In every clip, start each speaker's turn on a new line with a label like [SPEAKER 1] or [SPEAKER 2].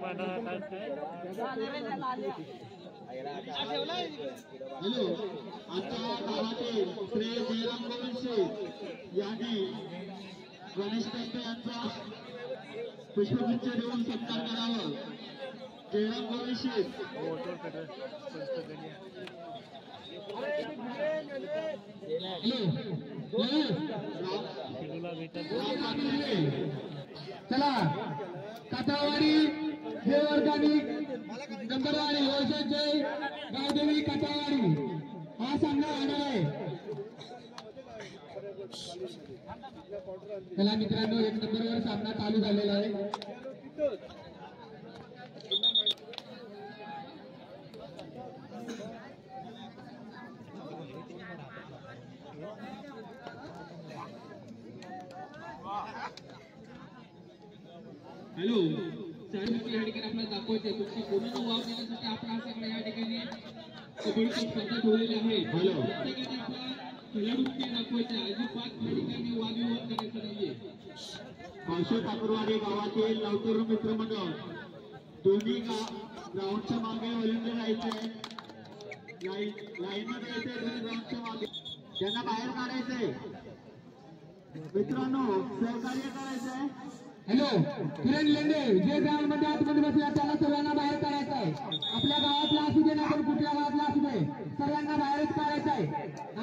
[SPEAKER 1] Hello, आता गावातील श्री जयराम गोविंदशी यांनी गणेश पंत यांचा पुष्पगुच्छ देऊन सत्कार करावा. जयराम गोविंदशी
[SPEAKER 2] चला कातावाडी देवर्गानी नंबरवाडी योजनेचे गावदेवी कातावाडी हा सामना होणार आहे. चला मित्रांनो, एक नंबरवर सामना चालू झालेला आहे.
[SPEAKER 1] हॅलो,
[SPEAKER 2] सर्व या ठिकाणी आपल्याला दाखवायचे तुमच्या कोणाला वाव देण्यासाठी आपण हा सगळं या ठिकाणी कबड्डीची स्पर्धा ठेवलेली आहे. प्रत्येकाने आपला खेळाडूंचे दाखवायचे, अजिबात या ठिकाणी वादविवाद करायचा नाहीये.
[SPEAKER 1] पावशे ठाकरवाडी गावातील नवतरुण मित्रमंडळ दोन्ही ग्राउंडच्या मागे वळून जायचंय, लाईन मध्ये यायचंय. दोन्ही ग्राउंडच्या मागे त्यांना बाहेर काढायचंय. मित्रांनो, सहकार्य करायचंय.
[SPEAKER 2] हॅलो, किरण लेंडे जे ग्राउंड मध्ये आतमध्ये बसला त्याला सर्वांना बाहेर काढायचं आहे. आपल्या गावातला असू दे ना पण कुठल्या गावातला असू दे, सर्वांना बाहेरच काढायचं आहे.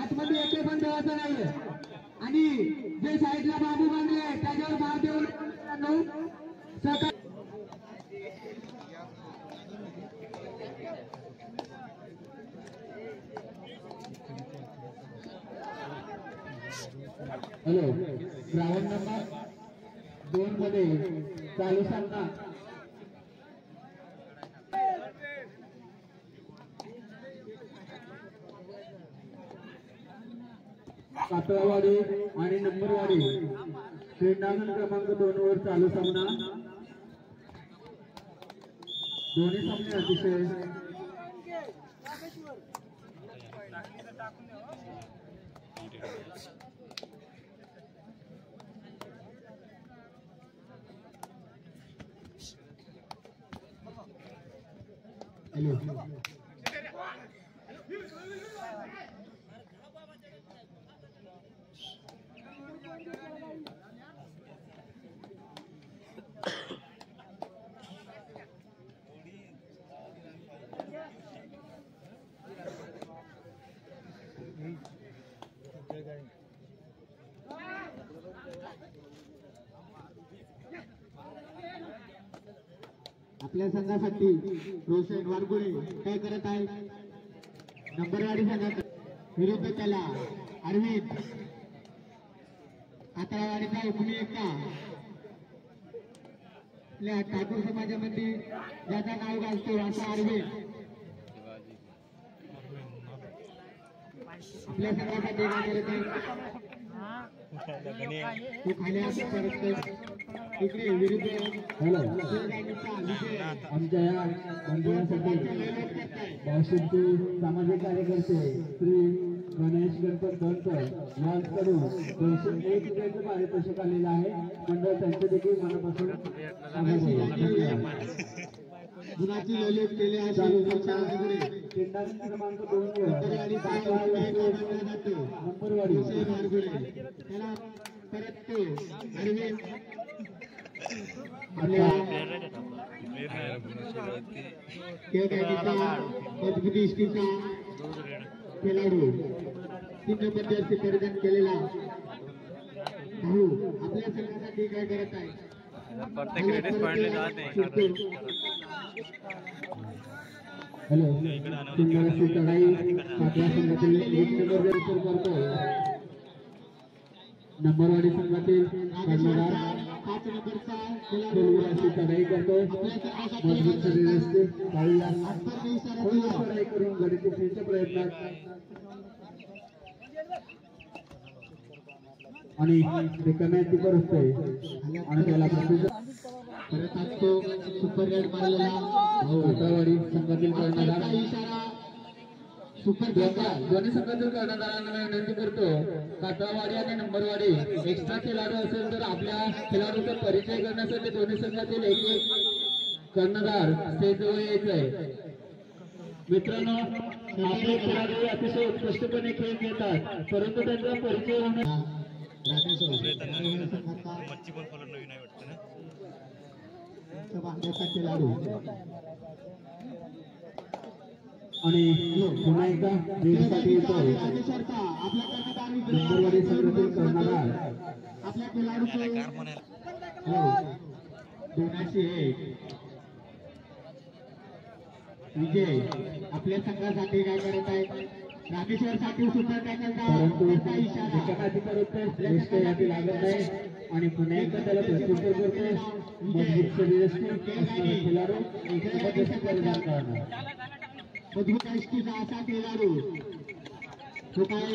[SPEAKER 2] आतमध्ये एके पण ठेवायचं नाहीये. आणि जे साईडला बाबू बांधले त्याच्यावर भार देऊन सहकार्य. हॅलो, ग्राउंड नंबर 2 मध्ये चालू सामना कातळवाडी आणि नंबरवाडी क्रीडांगण क्रमांक 2 वर चालू सामना. दोन्ही सामने अतिशय आपल्या संघासाठी रोशन वारगुळे काय करत आहे. नंबरवाडी संघात विरुद्ध त्याला अरविंद कातळवाडीचा उपमी एकटा. आपल्या ठाकूर समाजामध्ये ज्याचा नाव घालतो असा अरविंद आपल्या संघासाठी काय करत आहे. तो खाली इकडे विरुद्ध आमच्या या मंडळासाठी बावशीचे सामाजिक कार्यकर्ते श्री गणेश गणपत गणकर यांकडून 201 पारितोषिक आलेलं आहे. मंडळ त्यांचे देखील मनापासून गुणाची ललित केले आहे. क्रमांक 2 नंबरवाडी त्याला परत ते अरविंद मजबूती इष्टीचा खेळाडू 3 नंबर जर्सी परिधान केलेला भाऊ आपल्या संघासाठी काय करत आहे. हॅलो, सुंदरशी चढाई आपल्या संघातील 1 नंबर जर्सी करतो. नंबरवाडी संघातील कर्णधार 5 नंबरचा खेळाडू चढाई करतो. मजबूत शरीर असते, चढाई करून गडी खेळच्या प्रयत्नात आणि रिकाम्याची परतय आणि त्याला परत असतो. सुपर रेड मारलेला कातळवाडी संघातील कर्णधार इशारा. सुपर दोन्ही संघातील कर्णधारांना विनंती करतो, कातळवाडी आणि नंबरवाडी एक्स्ट्रा खेळाडू असेल तर आपल्या खेळाडूचा परिचय करण्यासाठी दोन्ही संघातील एक कर्णधार स्टेजवर यायचंय. मित्रांनो, आपले खेळाडू अतिशय उत्कृष्टपणे खेळ खेळतात, परंतु त्यांचा परिचय होणं
[SPEAKER 1] खेळाडू
[SPEAKER 2] आणि पुन्हा एकदा लीडसाठी येतोय नंबरवाडी संघातील कर्णधार
[SPEAKER 1] आपल्या खेळाडूचे 201 विजय आपल्या संघासाठी काय करत आहेत. रामेश्वर साठी सुपर
[SPEAKER 2] परंतु
[SPEAKER 1] इशारा
[SPEAKER 2] याची लागत नाही आणि पुन्हा एकदा त्याला प्रत्युत्तर करते. मजबूत शरीरयष्टी असणारा खेळाडू जबरदस्ती परिधान करणार.
[SPEAKER 1] मजबूत यष्टीचा असा खेळाडू तो काय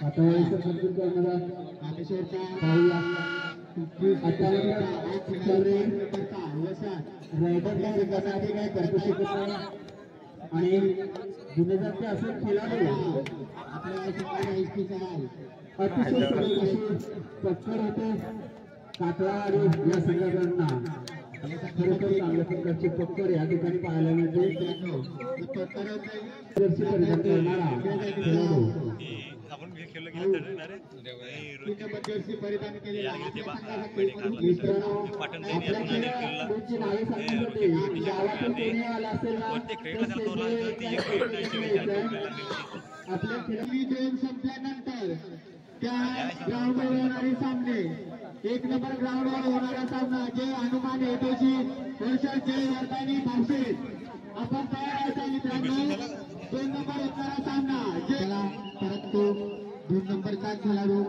[SPEAKER 2] आता वयचं समजून करणारा
[SPEAKER 1] रामेश्वरचा
[SPEAKER 2] पाहूया.
[SPEAKER 1] रायडर
[SPEAKER 2] काय करतो शकत नाही आणि गुन्हेगारचे असे खेळाडू अतिशय टक्कर होते कातळा आणि या संघाकडनं. खरोखर चांगल्या प्रकारची टक्कर या ठिकाणी पाहायला मिळते. परिधान करणारा खेळाडू
[SPEAKER 1] परिधान केलेला
[SPEAKER 2] मित्रांनो, आपल्या खेळाडूची नावे सांगण्यासाठी गावातून कोणी आला असेल ना आपल्या
[SPEAKER 1] खेळाडू ट्रेन संपल्यानंतर त्या ग्राउंडवर होणारे सामने 1 नंबर ग्राउंडवर होणारा सामना जे हनुमान येतोची वर्षात जय वर्धानी भाषेत आपण तयार आहे मित्रांनो. 2 नंबर होणारा सामना ज्याला परत तो 2 नंबरचा खेळाडू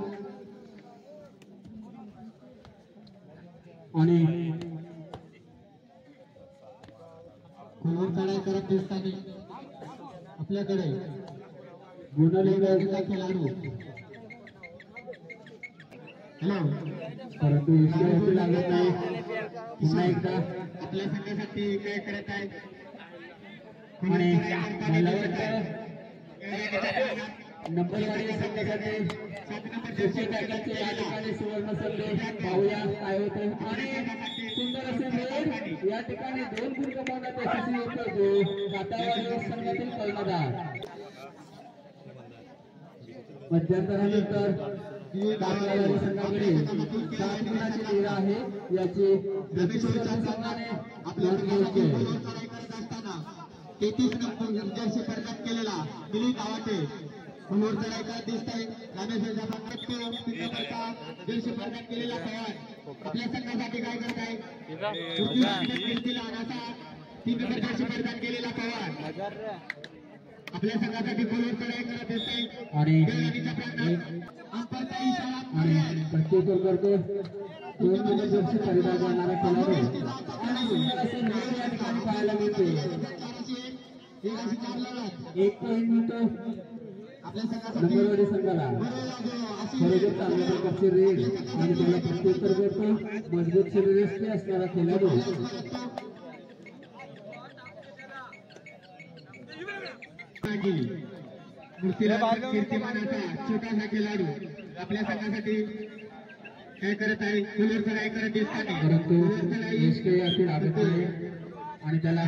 [SPEAKER 2] आणि
[SPEAKER 1] खोलवर चढाई करत दिसताना आपल्याकडे
[SPEAKER 2] गुणलेला
[SPEAKER 1] खेळाडू हॅलो
[SPEAKER 2] परंतु विषयावरती लागत नाही. पुन्हा एकदा
[SPEAKER 1] आपल्या संघासाठी काय करत आहे
[SPEAKER 2] आणि मला वाटतं नंबरवाडी संघासाठी या ठिकाणी सुवर्ण संदेश पाहूया काय होते. आणि सुंदर असे वेळ या ठिकाणी 2 गुण कमावण्यात यशस्वी होतो कातावाडी संघातील कर्णधार. मध्यंतरानंतर कातळावाडी संघाकडे 7 गुणाची लीड आहे. याची संघाने
[SPEAKER 1] आपल्या असताना 33 नंबर जर्सी परिधान केलेला दिलीप आवाटे खोलवर चढाई करत दिसत आहे. रामेश्वरचा जर्सी परिधान केलेला पवार आपल्या संघासाठी काय करत आहे. 3 नंबर जर्सी परिधान केलेला पवार आपल्या संघासाठी खोलवर चढाई करत दिसत
[SPEAKER 2] आणि
[SPEAKER 1] प्रत्युत्तर
[SPEAKER 2] करतो 2 नंबर जर्सी परिधान करणारा खेळाडू या ठिकाणी पाहायला मिळते. 1 पॉईंट मिळतो
[SPEAKER 1] आपल्या संघासाठी
[SPEAKER 2] नंबरवाडी संघाला. खरोखर चांगल्या प्रकारचे रेड आणि त्याला प्रत्युत्तर करतो मजबूत शरीरयष्टी असणारा खेळाडू.
[SPEAKER 1] कीर्तिमानाचा छोटासा खेळाडू आपल्या संघासाठी काय करत आहे. खोलवर चढाई करत दिसताना
[SPEAKER 2] परंतु यश याची लागत आहे आणि त्याला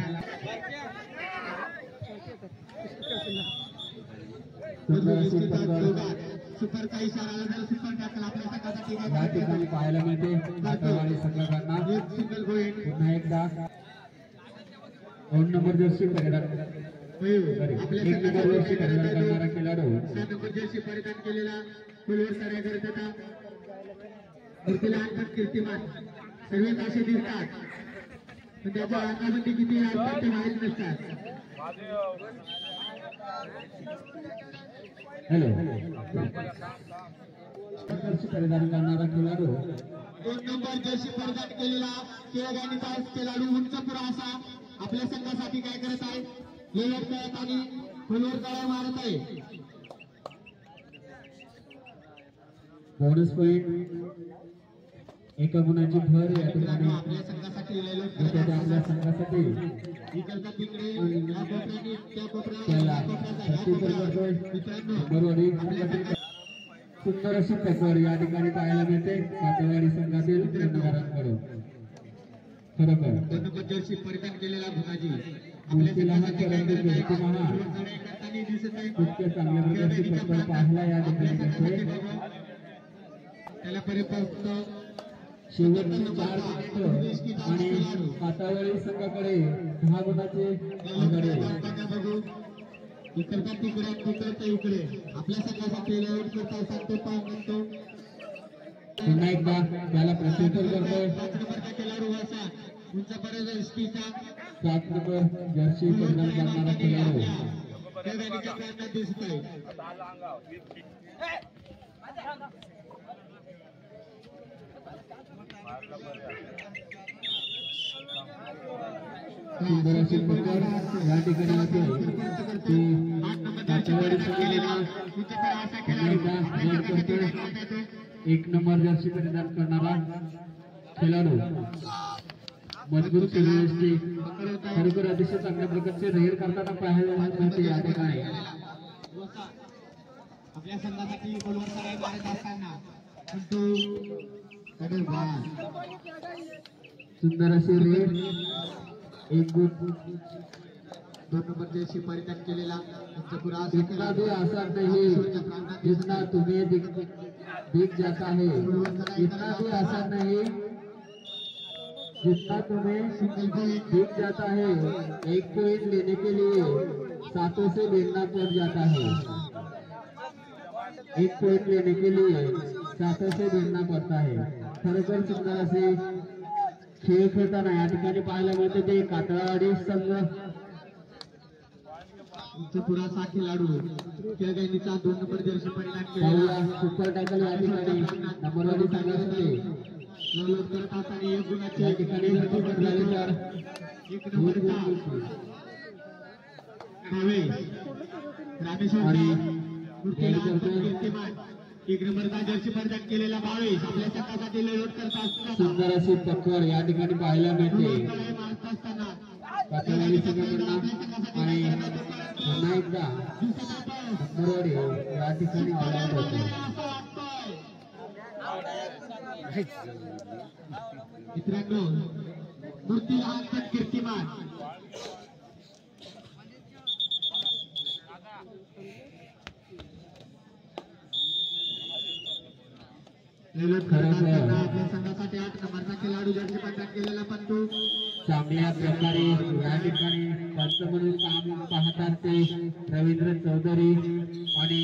[SPEAKER 1] सुपरचा इशारा सुपर टॅकल आपल्या संघासाठी
[SPEAKER 2] या ठिकाणी पाहायला मिळते. कातळवाडी संघांना
[SPEAKER 1] सिंगल पॉईंट
[SPEAKER 2] पुन्हा एकदा 2 नंबर जर्सी परिधान 1 नंबर जर्सी परिधान करणारा खेळाडू
[SPEAKER 1] 7 नंबर जर्सी परिधान केलेला खोलवर चढाई करत होता. मूर्तीला आणतात कीर्तिमान सर्वच असे दिसतात पण त्याच्या अंगामध्ये किती असतात ते माहीत नसतात.
[SPEAKER 2] हॅलो जर्सी परिधान करणारा खेळाडू
[SPEAKER 1] 2 नंबर जर्सी परिधान केलेला खेळगाणीचा खेळाडू उंच पुरा असा आपल्या संघासाठी काय करत आहे. लेवट करत आणि खोलवर तळा मारत आहे.
[SPEAKER 2] बोनस पॉईंट 1 गुणाची भर या ठिकाणी
[SPEAKER 1] आपल्या संघासाठी
[SPEAKER 2] आपल्या संघासाठी
[SPEAKER 1] इकडचा तिकडे या कोपऱ्याने त्या
[SPEAKER 2] त्याला
[SPEAKER 1] कोपऱ्यात
[SPEAKER 2] प्रत्युत्तर करतोय नंबरवाडी संघातील सुंदर अशी पकड या ठिकाणी पाहायला मिळते कातवाडी संघातील कर्णधारांकडून. खरोखर
[SPEAKER 1] दोन नंबर जर्सी परिधान केलेला भुनाजी
[SPEAKER 2] मूर्ती लहान परंतु कीर्ती महान इतक्या चांगल्या प्रकारची पकड पाहायला या ठिकाणी मिळते.
[SPEAKER 1] त्याला परिपक्व
[SPEAKER 2] शेवटची 4 मिनिटं आणि कातवाडी संघाकडे 10 गुणाचे आघाडी आहे.
[SPEAKER 1] बघू इकडचा तिकडे तिकडचा इकडे आपल्या संघासाठी लेआउट करता सांगतो पाव म्हणतो
[SPEAKER 2] पुन्हा एकदा त्याला प्रत्युत्तर करतोय.
[SPEAKER 1] 5 नंबरचा खेळाडू असा उंचापर्यंत एसटीचा
[SPEAKER 2] 7 नंबर जर्सी परिधान करणारा खेळाडू
[SPEAKER 1] त्या गाडीच्या प्रयत्नात दिसतोय.
[SPEAKER 2] सुंदर अशी पकड या ठिकाणी असेल ती कातवाडी संघाला पुन्हा एकदा जोड करतोय. 1 नंबर जर्सी परिधान करणारा खेळाडू मजबूत शरीरयष्टी खरोखर अतिशय चांगल्या प्रकारचे रेड करताना पाहायला मिळते या ठिकाणी.
[SPEAKER 1] आपल्या संघासाठी गोलवर सराई मारत असताना परंतु
[SPEAKER 2] सुंदर असे रेड 1 गुण
[SPEAKER 1] 2 नंबर जर्सी परिधान केलेला
[SPEAKER 2] इतना भी आसान नहीं जितना तुम्हें दिख जाता है. इतना भी आसान नहीं जितना तुम्हें दिख जाता है. 1 पॉइंट लेने के लिए 7 से भिड़ना पड़ जाता है. 1 पॉइंट लेने के लिए 7 से भिड़ना पड़ता है. खरोखर सुंदर असे खेळ खेळताना या ठिकाणी पाहायला मिळते ते कातवाडी संघ
[SPEAKER 1] पुराचा खेळाडू खेळगाडीचा 2 नंबर जर्सी परिधान केलेला
[SPEAKER 2] पाहूया सुपर टॅकल या ठिकाणी नंबरवाली संघासाठी
[SPEAKER 1] लोड करत असताना 1 गुणाचे
[SPEAKER 2] या ठिकाणी जर ती झाली तर
[SPEAKER 1] 1 नंबरचा भावे रामेश्वर
[SPEAKER 2] आणि
[SPEAKER 1] मूर्तीला कीर्तिमान 1 नंबरचा जर्सी परिधान केलेला भावे आपल्या संघासाठी लोड करत असताना
[SPEAKER 2] सुंदर अशी पकड या ठिकाणी पाहायला मिळते
[SPEAKER 1] मारत असताना
[SPEAKER 2] कातवाडी संघाकडून आणि पुन्हा एकदा नंबरवाडी या ठिकाणी ऑल आउट होते.
[SPEAKER 1] मित्रांनो मूर्तीला हातात कीर्तिमान आपल्या संघासाठी 8 नंबरचा खेळाडू जर्सी परिधान केलेला पंतू
[SPEAKER 2] चांगल्या प्रकारे या ठिकाणी पंच म्हणून काम पाहतात ते रवींद्र चौधरी आणि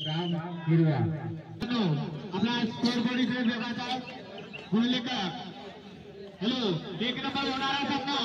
[SPEAKER 2] राम हिरवा.
[SPEAKER 1] आपला स्कोर बोर्ड इथे विभागाचा गुणलेखक हॅलो 1 नंबर होणारा सामना